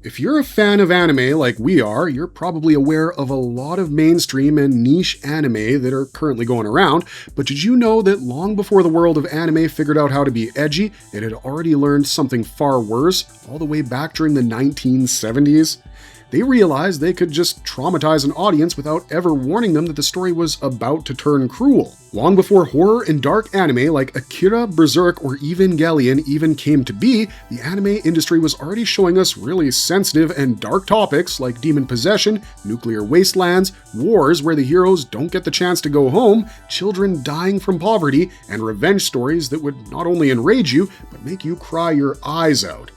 If you're a fan of anime like we are, you're probably aware of a lot of mainstream and niche anime that are currently going around, but did you know that long before the world of anime figured out how to be edgy, it had already learned something far worse, all the way back during the 1970s? They realized they could just traumatize an audience without ever warning them that the story was about to turn cruel. Long before horror and dark anime like Akira, Berserk, or Evangelion even came to be, the anime industry was already showing us really sensitive and dark topics like demon possession, nuclear wastelands, wars where the heroes don't get the chance to go home, children dying from poverty, and revenge stories that would not only enrage you, but make you cry your eyes out.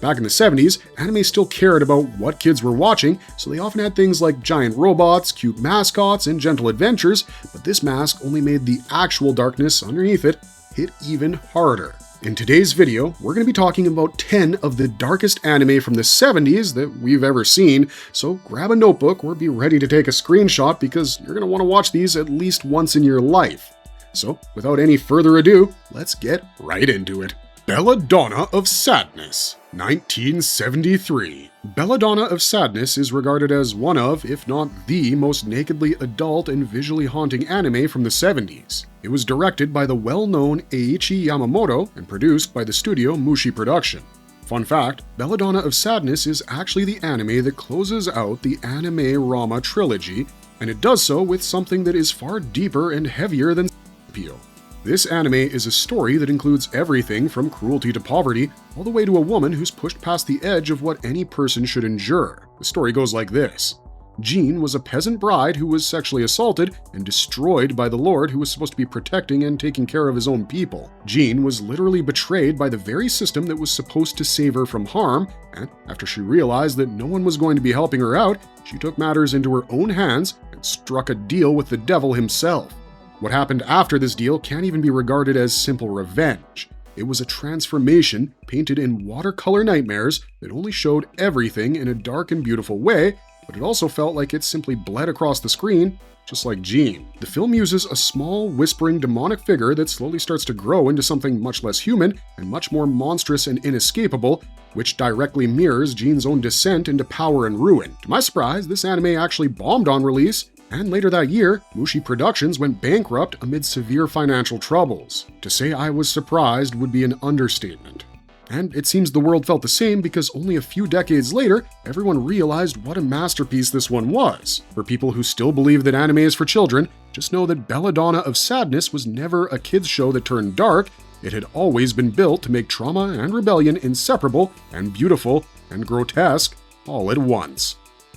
Back in the 70s, anime still cared about what kids were watching, so they often had things like giant robots, cute mascots, and gentle adventures, but this mask only made the actual darkness underneath it hit even harder. In today's video, we're going to be talking about 10 of the darkest anime from the 70s that we've ever seen, so grab a notebook or be ready to take a screenshot because you're going to want to watch these at least once in your life. So, without any further ado, let's get right into it. Belladonna of Sadness, 1973. Belladonna of Sadness is regarded as one of, if not the, most nakedly adult and visually haunting anime from the 70s. It was directed by the well-known Eiichi Yamamoto and produced by the studio Mushi Production. Fun fact, Belladonna of Sadness is actually the anime that closes out the anime Rama trilogy, and it does so with something that is far deeper and heavier than appeal. This anime is a story that includes everything from cruelty to poverty, all the way to a woman who's pushed past the edge of what any person should endure. The story goes like this. Jean was a peasant bride who was sexually assaulted and destroyed by the Lord who was supposed to be protecting and taking care of his own people. Jean was literally betrayed by the very system that was supposed to save her from harm, and after she realized that no one was going to be helping her out, she took matters into her own hands and struck a deal with the devil himself. What happened after this deal can't even be regarded as simple revenge. It was a transformation painted in watercolor nightmares that only showed everything in a dark and beautiful way, but it also felt like it simply bled across the screen, just like Jean. The film uses a small, whispering, demonic figure that slowly starts to grow into something much less human and much more monstrous and inescapable, which directly mirrors Jean's own descent into power and ruin. To my surprise, this anime actually bombed on release, and later that year, Mushi Productions went bankrupt amid severe financial troubles. To say I was surprised would be an understatement. And it seems the world felt the same because only a few decades later, everyone realized what a masterpiece this one was. For people who still believe that anime is for children, just know that Belladonna of Sadness was never a kids' show that turned dark. It had always been built to make trauma and rebellion inseparable and beautiful and grotesque all at once.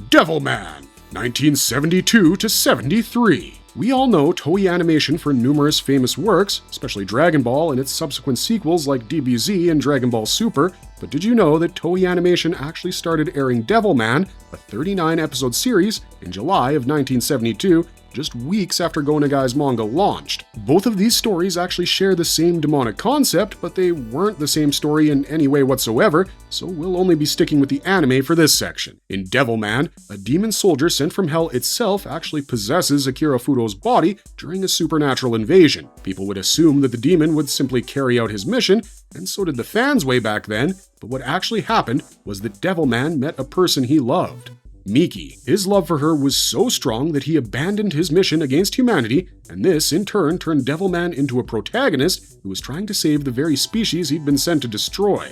Devilman, 1972 to 73. We all know Toei Animation for numerous famous works, especially Dragon Ball and its subsequent sequels like DBZ and Dragon Ball Super, but did you know that Toei Animation actually started airing Devilman, a 39-episode series, in July of 1972, just weeks after Go Nagai's manga launched? Both of these stories actually share the same demonic concept, but they weren't the same story in any way whatsoever, so we'll only be sticking with the anime for this section. In Devilman, a demon soldier sent from hell itself actually possesses Akira Fudo's body during a supernatural invasion. People would assume that the demon would simply carry out his mission, and so did the fans way back then, but what actually happened was that Devilman met a person he loved. Miki. His love for her was so strong that he abandoned his mission against humanity, and this, in turn, turned Devilman into a protagonist who was trying to save the very species he'd been sent to destroy.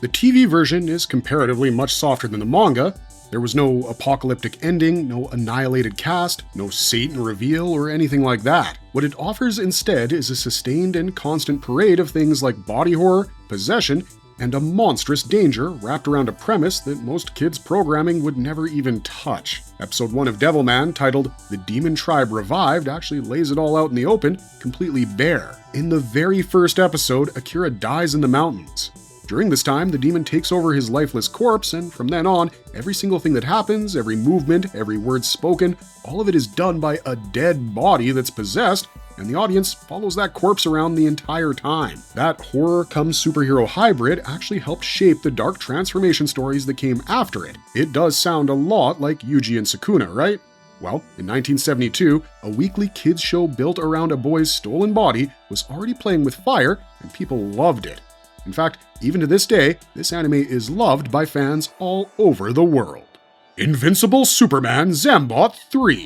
The TV version is comparatively much softer than the manga. There was no apocalyptic ending, no annihilated cast, no Satan reveal, or anything like that. What it offers instead is a sustained and constant parade of things like body horror, possession, and a monstrous danger wrapped around a premise that most kids' programming would never even touch. Episode 1 of Devilman, titled The Demon Tribe Revived, actually lays it all out in the open, completely bare. In the very first episode, Akira dies in the mountains. During this time, the demon takes over his lifeless corpse, and from then on, every single thing that happens, every movement, every word spoken, all of it is done by a dead body that's possessed, and the audience follows that corpse around the entire time. That horror-cum-superhero hybrid actually helped shape the dark transformation stories that came after it. It does sound a lot like Yuji and Sukuna, right? Well, in 1972, a weekly kids show built around a boy's stolen body was already playing with fire, and people loved it. In fact, even to this day, this anime is loved by fans all over the world. Invincible Superman Zambot 3,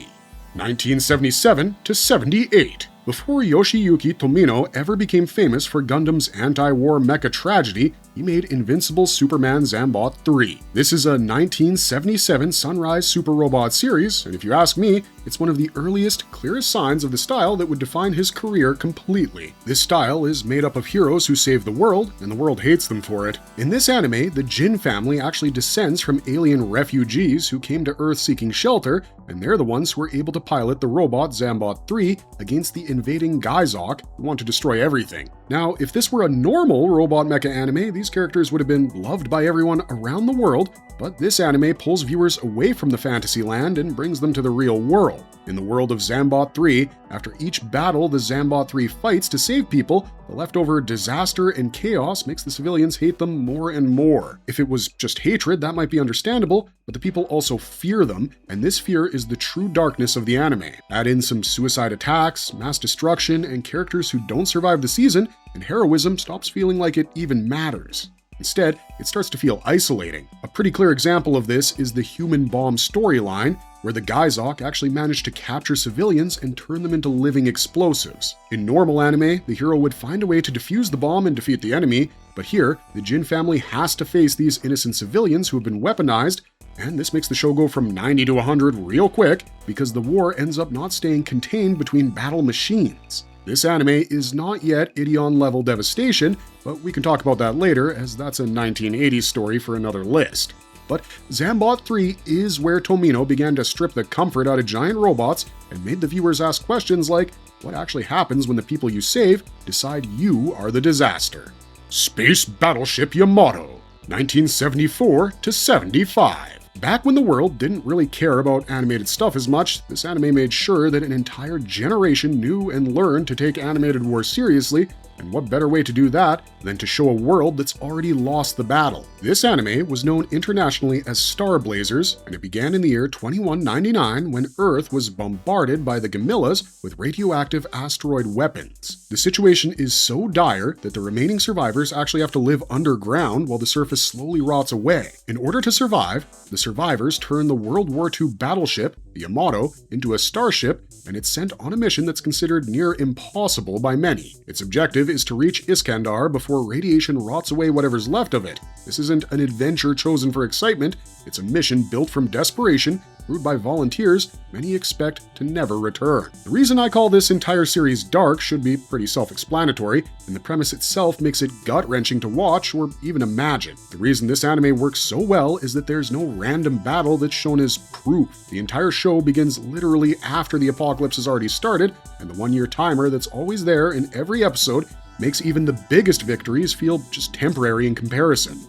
1977 to 78. Before Yoshiyuki Tomino ever became famous for Gundam's anti-war mecha tragedy, he made Invincible Superman Zambot 3. This is a 1977 Sunrise Super Robot series, and if you ask me, it's one of the earliest, clearest signs of the style that would define his career completely. This style is made up of heroes who save the world, and the world hates them for it. In this anime, the Jin family actually descends from alien refugees who came to Earth seeking shelter, and they're the ones who are able to pilot the robot Zambot 3 against the invading Gaizok, who want to destroy everything. Now, if this were a normal robot mecha anime, these characters would have been loved by everyone around the world, but this anime pulls viewers away from the fantasy land and brings them to the real world. In the world of Zambot 3, after each battle the Zambot 3 fights to save people, the leftover disaster and chaos makes the civilians hate them more and more. If it was just hatred, that might be understandable, but the people also fear them, and this fear is the true darkness of the anime. Add in some suicide attacks, mass destruction, and characters who don't survive the season, and heroism stops feeling like it even matters. Instead, it starts to feel isolating. A pretty clear example of this is the Human Bomb storyline, where the Gaizok actually managed to capture civilians and turn them into living explosives. In normal anime, the hero would find a way to defuse the bomb and defeat the enemy, but here, the Jin family has to face these innocent civilians who have been weaponized, and this makes the show go from 90 to 100 real quick, because the war ends up not staying contained between battle machines. This anime is not yet Ideon-level devastation, but we can talk about that later, as that's a 1980s story for another list. But Zambot 3 is where Tomino began to strip the comfort out of giant robots and made the viewers ask questions like, what actually happens when the people you save decide you are the disaster? Space Battleship Yamato, 1974 to 75. Back when the world didn't really care about animated stuff as much, this anime made sure that an entire generation knew and learned to take animated war seriously, and what better way to do that than to show a world that's already lost the battle. This anime was known internationally as Star Blazers, and it began in the year 2199 when Earth was bombarded by the Gamillas with radioactive asteroid weapons. The situation is so dire that the remaining survivors actually have to live underground while the surface slowly rots away. In order to survive, the survivors turn the World War II battleship, the Yamato, into a starship, and it's sent on a mission that's considered near impossible by many. Its objective is to reach Iskandar before radiation rots away whatever's left of it. This isn't an adventure chosen for excitement, it's a mission built from desperation, crewed by volunteers many expect to never return. The reason I call this entire series dark should be pretty self-explanatory, and the premise itself makes it gut-wrenching to watch or even imagine. The reason this anime works so well is that there's no random battle that's shown as proof. The entire show begins literally after the apocalypse has already started, and the one-year timer that's always there in every episode makes even the biggest victories feel just temporary in comparison.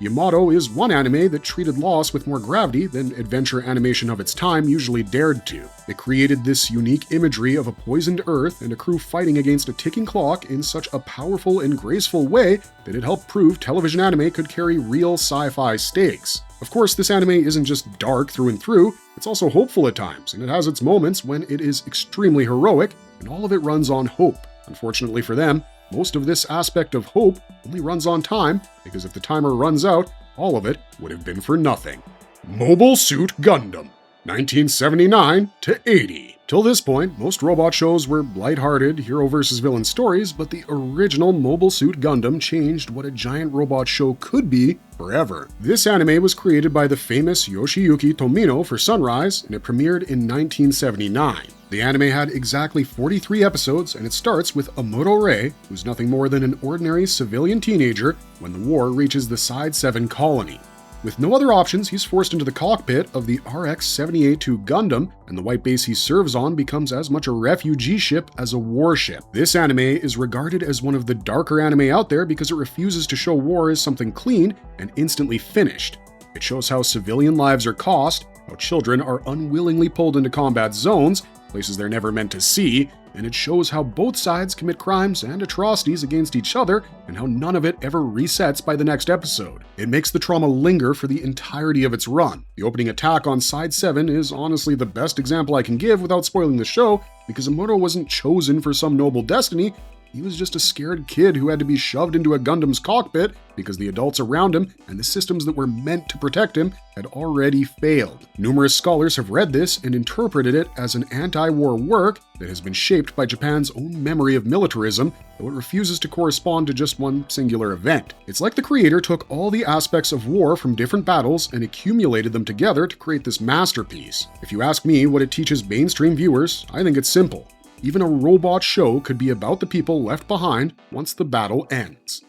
Yamato is one anime that treated loss with more gravity than adventure animation of its time usually dared to. It created this unique imagery of a poisoned Earth and a crew fighting against a ticking clock in such a powerful and graceful way that it helped prove television anime could carry real sci-fi stakes. Of course, this anime isn't just dark through and through, it's also hopeful at times, and it has its moments when it is extremely heroic, and all of it runs on hope. Unfortunately for them, most of this aspect of hope only runs on time, because if the timer runs out, all of it would have been for nothing. Mobile Suit Gundam, 1979 to 80. Till this point, most robot shows were lighthearted hero versus villain stories, but the original Mobile Suit Gundam changed what a giant robot show could be forever. This anime was created by the famous Yoshiyuki Tomino for Sunrise, and it premiered in 1979. The anime had exactly 43 episodes, and it starts with Amuro Rei, who's nothing more than an ordinary civilian teenager when the war reaches the Side 7 colony. With no other options, he's forced into the cockpit of the RX-78-2 Gundam, and the white base he serves on becomes as much a refugee ship as a warship. This anime is regarded as one of the darker anime out there because it refuses to show war as something clean and instantly finished. It shows how civilian lives are cost, how children are unwillingly pulled into combat zones, places they're never meant to see, and it shows how both sides commit crimes and atrocities against each other, and how none of it ever resets by the next episode. It makes the trauma linger for the entirety of its run. The opening attack on Side 7 is honestly the best example I can give without spoiling the show, because Amuro wasn't chosen for some noble destiny, He was just a scared kid who had to be shoved into a Gundam's cockpit because the adults around him and the systems that were meant to protect him had already failed. Numerous scholars have read this and interpreted it as an anti-war work that has been shaped by Japan's own memory of militarism, though it refuses to correspond to just one singular event. It's like the creator took all the aspects of war from different battles and accumulated them together to create this masterpiece. If you ask me what it teaches mainstream viewers, I think it's simple. Even a robot show could be about the people left behind once the battle ends.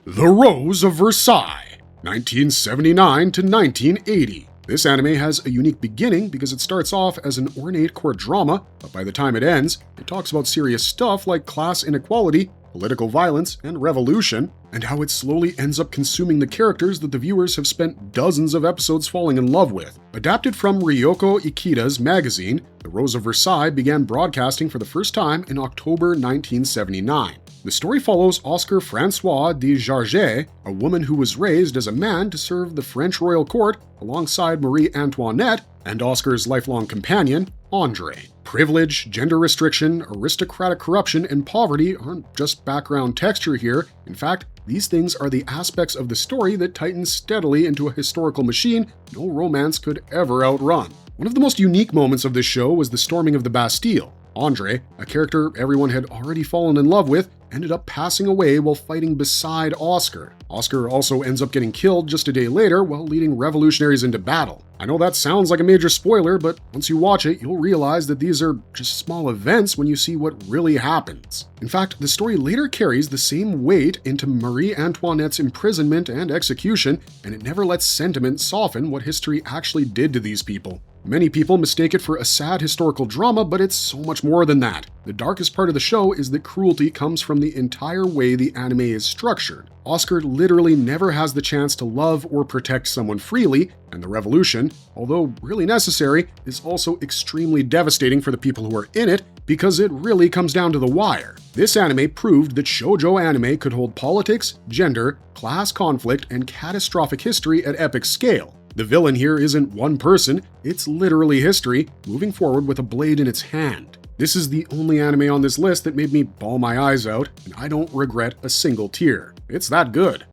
The Rose of Versailles, 1979 to 1980. This anime has a unique beginning because it starts off as an ornate court drama, but by the time it ends, it talks about serious stuff like class inequality, political violence, and revolution, and how it slowly ends up consuming the characters that the viewers have spent dozens of episodes falling in love with. Adapted from Ryoko Ikeda's magazine, The Rose of Versailles began broadcasting for the first time in October 1979. The story follows Oscar Francois de Jarget, a woman who was raised as a man to serve the French royal court alongside Marie Antoinette and Oscar's lifelong companion, André. Privilege, gender restriction, aristocratic corruption, and poverty aren't just background texture here. In fact, these things are the aspects of the story that tighten steadily into a historical machine no romance could ever outrun. One of the most unique moments of this show was the storming of the Bastille. André, a character everyone had already fallen in love with, ended up passing away while fighting beside Oscar. Oscar also ends up getting killed just a day later while leading revolutionaries into battle. I know that sounds like a major spoiler, but once you watch it, you'll realize that these are just small events when you see what really happens. In fact, the story later carries the same weight into Marie Antoinette's imprisonment and execution, and it never lets sentiment soften what history actually did to these people. Many people mistake it for a sad historical drama, but it's so much more than that. The darkest part of the show is that cruelty comes from the entire way the anime is structured. Oscar literally never has the chance to love or protect someone freely, and the revolution, although really necessary, is also extremely devastating for the people who are in it because it really comes down to the wire. This anime proved that shoujo anime could hold politics, gender, class conflict, and catastrophic history at epic scale. The villain here isn't one person, it's literally history, moving forward with a blade in its hand. This is the only anime on this list that made me bawl my eyes out, and I don't regret a single tear. It's that good.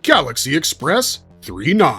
Galaxy Express 39,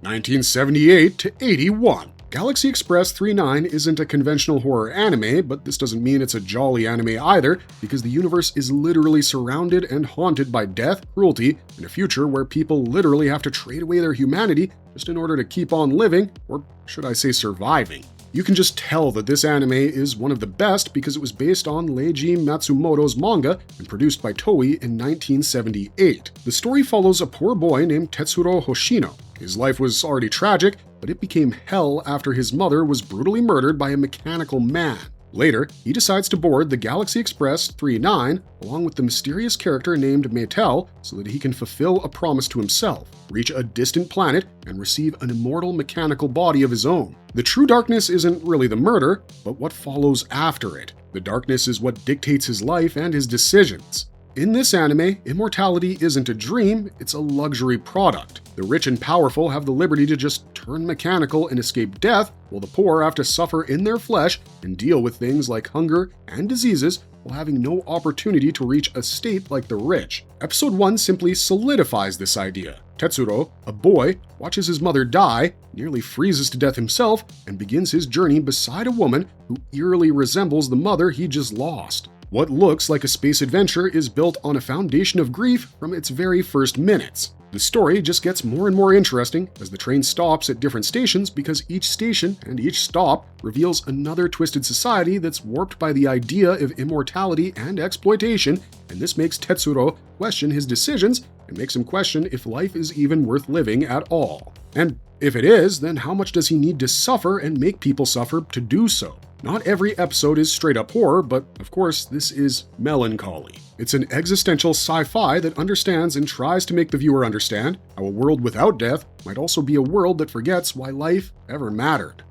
1978 to 81. Galaxy Express 39 isn't a conventional horror anime, but this doesn't mean it's a jolly anime either, because the universe is literally surrounded and haunted by death, cruelty, and a future where people literally have to trade away their humanity just in order to keep on living, or should I say surviving. You can just tell that this anime is one of the best because it was based on Leiji Matsumoto's manga and produced by Toei in 1978. The story follows a poor boy named Tetsuro Hoshino. His life was already tragic, but it became hell after his mother was brutally murdered by a mechanical man. Later, he decides to board the Galaxy Express 39 along with the mysterious character named Maytel so that he can fulfill a promise to himself, reach a distant planet, and receive an immortal mechanical body of his own. The true darkness isn't really the murder, but what follows after it. The darkness is what dictates his life and his decisions. In this anime, immortality isn't a dream, it's a luxury product. The rich and powerful have the liberty to just turn mechanical and escape death, while the poor have to suffer in their flesh and deal with things like hunger and diseases while having no opportunity to reach a state like the rich. Episode 1 simply solidifies this idea. Tetsuro, a boy, watches his mother die, nearly freezes to death himself, and begins his journey beside a woman who eerily resembles the mother he just lost. What looks like a space adventure is built on a foundation of grief from its very first minutes. The story just gets more and more interesting as the train stops at different stations because each station and each stop reveals another twisted society that's warped by the idea of immortality and exploitation, and this makes Tetsuro question his decisions and makes him question if life is even worth living at all. And if it is, then how much does he need to suffer and make people suffer to do so? Not every episode is straight up horror, but of course this is melancholy. It's an existential sci-fi that understands and tries to make the viewer understand how a world without death might also be a world that forgets why life ever mattered.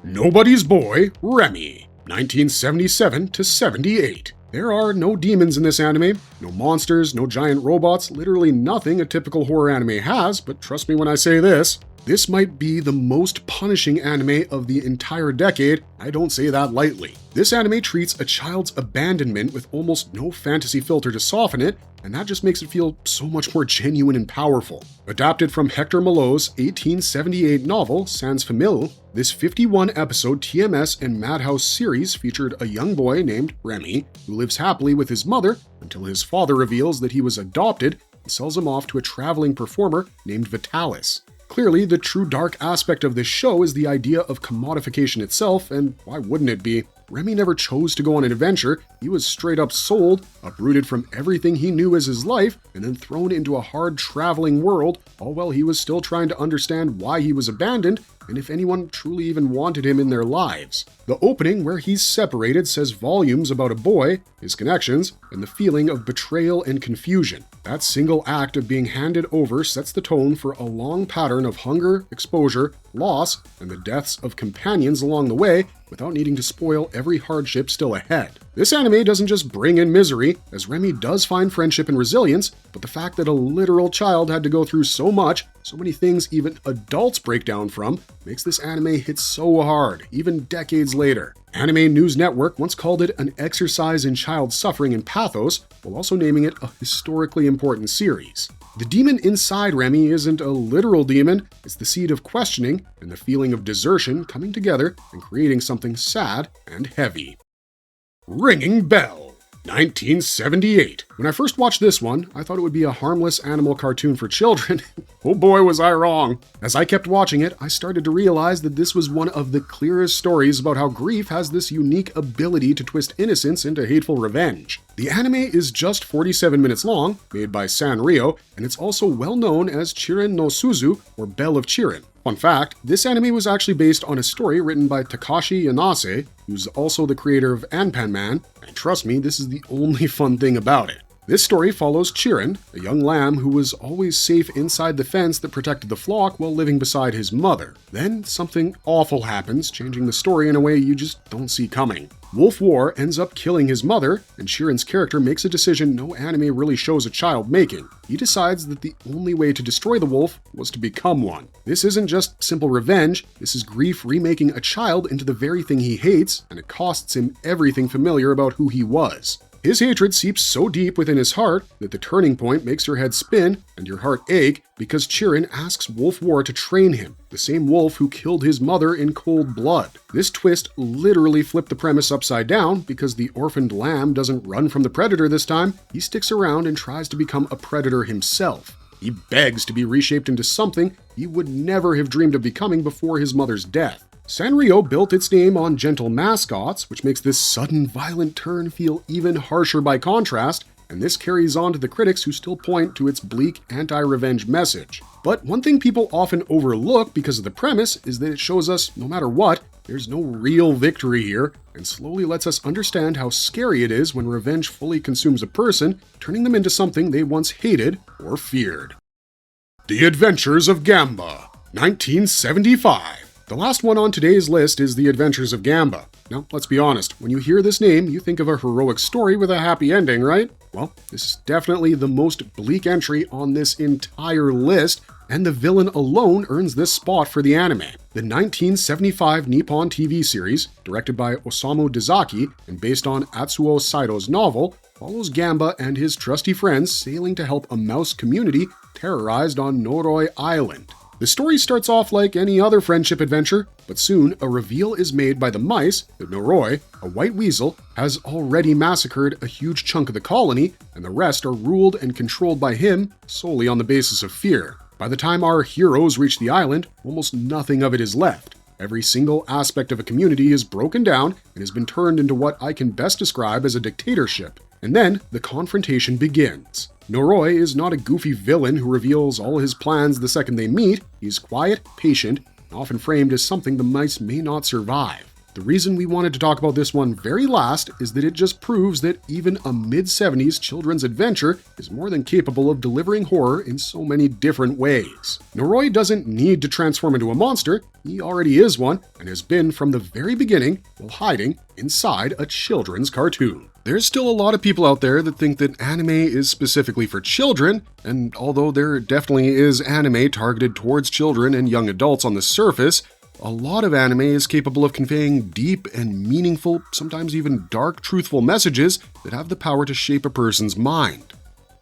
Nobody's Boy, Remy, 1977 to 78. There are no demons in this anime, no monsters, no giant robots, literally nothing a typical horror anime has, but trust me when I say this, This might be the most punishing anime of the entire decade. I don't say that lightly. This anime treats a child's abandonment with almost no fantasy filter to soften it, and that just makes it feel so much more genuine and powerful. Adapted from Hector Malot's 1878 novel, Sans Famille, this 51-episode TMS and Madhouse series featured a young boy named Remy who lives happily with his mother until his father reveals that he was adopted and sells him off to a traveling performer named Vitalis. Clearly, the true dark aspect of this show is the idea of commodification itself, and why wouldn't it be? Remy never chose to go on an adventure. He was straight up sold, uprooted from everything he knew as his life, and then thrown into a hard traveling world, all while he was still trying to understand why he was abandoned and if anyone truly even wanted him in their lives. The opening, where he's separated, says volumes about a boy, his connections, and the feeling of betrayal and confusion. That single act of being handed over sets the tone for a long pattern of hunger, exposure, loss, and the deaths of companions along the way, without needing to spoil every hardship still ahead. This anime doesn't just bring in misery, as Remy does find friendship and resilience, but the fact that a literal child had to go through so much, so many things even adults break down from, makes this anime hit so hard, even decades later. Anime News Network once called it an exercise in child suffering and pathos, while also naming it a historically important series. The demon inside Remy isn't a literal demon, it's the seed of questioning and the feeling of desertion coming together and creating something sad and heavy. Ringing Bell, 1978. When I first watched this one, I thought it would be a harmless animal cartoon for children. Oh boy, was I wrong. As I kept watching it, I started to realize that this was one of the clearest stories about how grief has this unique ability to twist innocence into hateful revenge. The anime is just 47 minutes long, made by Sanrio, and it's also well known as Chirin no Suzu, or Bell of Chirin. Fun fact, this anime was actually based on a story written by Takashi Yanase, who's also the creator of Anpanman, and trust me, this is the only fun thing about it. This story follows Chirin, a young lamb who was always safe inside the fence that protected the flock while living beside his mother. Then something awful happens, changing the story in a way you just don't see coming. Wolf War ends up killing his mother, and Chirin's character makes a decision no anime really shows a child making. He decides that the only way to destroy the wolf was to become one. This isn't just simple revenge, this is grief remaking a child into the very thing he hates, and it costs him everything familiar about who he was. His hatred seeps so deep within his heart that the turning point makes your head spin and your heart ache because Chirin asks Wolf War to train him, the same wolf who killed his mother in cold blood. This twist literally flipped the premise upside down because the orphaned lamb doesn't run from the predator this time, he sticks around and tries to become a predator himself. He begs to be reshaped into something he would never have dreamed of becoming before his mother's death. Sanrio built its name on gentle mascots, which makes this sudden violent turn feel even harsher by contrast, and this carries on to the critics who still point to its bleak anti-revenge message. But one thing people often overlook because of the premise is that it shows us, no matter what, there's no real victory here, and slowly lets us understand how scary it is when revenge fully consumes a person, turning them into something they once hated or feared. The Adventures of Gamba, 1975. The last one on today's list is The Adventures of Gamba. Now, let's be honest, when you hear this name, you think of a heroic story with a happy ending, right? Well, this is definitely the most bleak entry on this entire list, and the villain alone earns this spot for the anime. The 1975 Nippon TV series, directed by Osamu Dezaki and based on Atsuo Saito's novel, follows Gamba and his trusty friends sailing to help a mouse community terrorized on Noroi Island. The story starts off like any other friendship adventure, but soon a reveal is made by the mice that Noroi, a white weasel, has already massacred a huge chunk of the colony, and the rest are ruled and controlled by him solely on the basis of fear. By the time our heroes reach the island, almost nothing of it is left. Every single aspect of a community is broken down and has been turned into what I can best describe as a dictatorship. And then the confrontation begins. Noroi is not a goofy villain who reveals all his plans the second they meet. He's quiet, patient, and often framed as something the mice may not survive. The reason we wanted to talk about this one very last is that it just proves that even a mid-70s children's adventure is more than capable of delivering horror in so many different ways. Noroi doesn't need to transform into a monster, he already is one and has been from the very beginning while hiding inside a children's cartoon. There's still a lot of people out there that think that anime is specifically for children, and although there definitely is anime targeted towards children and young adults on the surface, a lot of anime is capable of conveying deep and meaningful, sometimes even dark, truthful messages that have the power to shape a person's mind.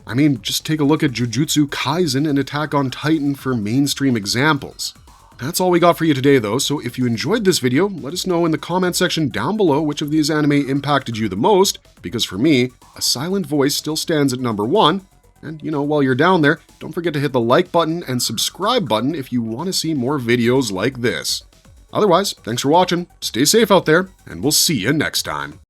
I mean, just take a look at Jujutsu Kaisen and Attack on Titan for mainstream examples. That's all we got for you today though, so if you enjoyed this video, let us know in the comment section down below which of these anime impacted you the most, because for me, A Silent Voice still stands at number 1. And, while you're down there, don't forget to hit the like button and subscribe button if you want to see more videos like this. Otherwise, thanks for watching, stay safe out there, and we'll see you next time.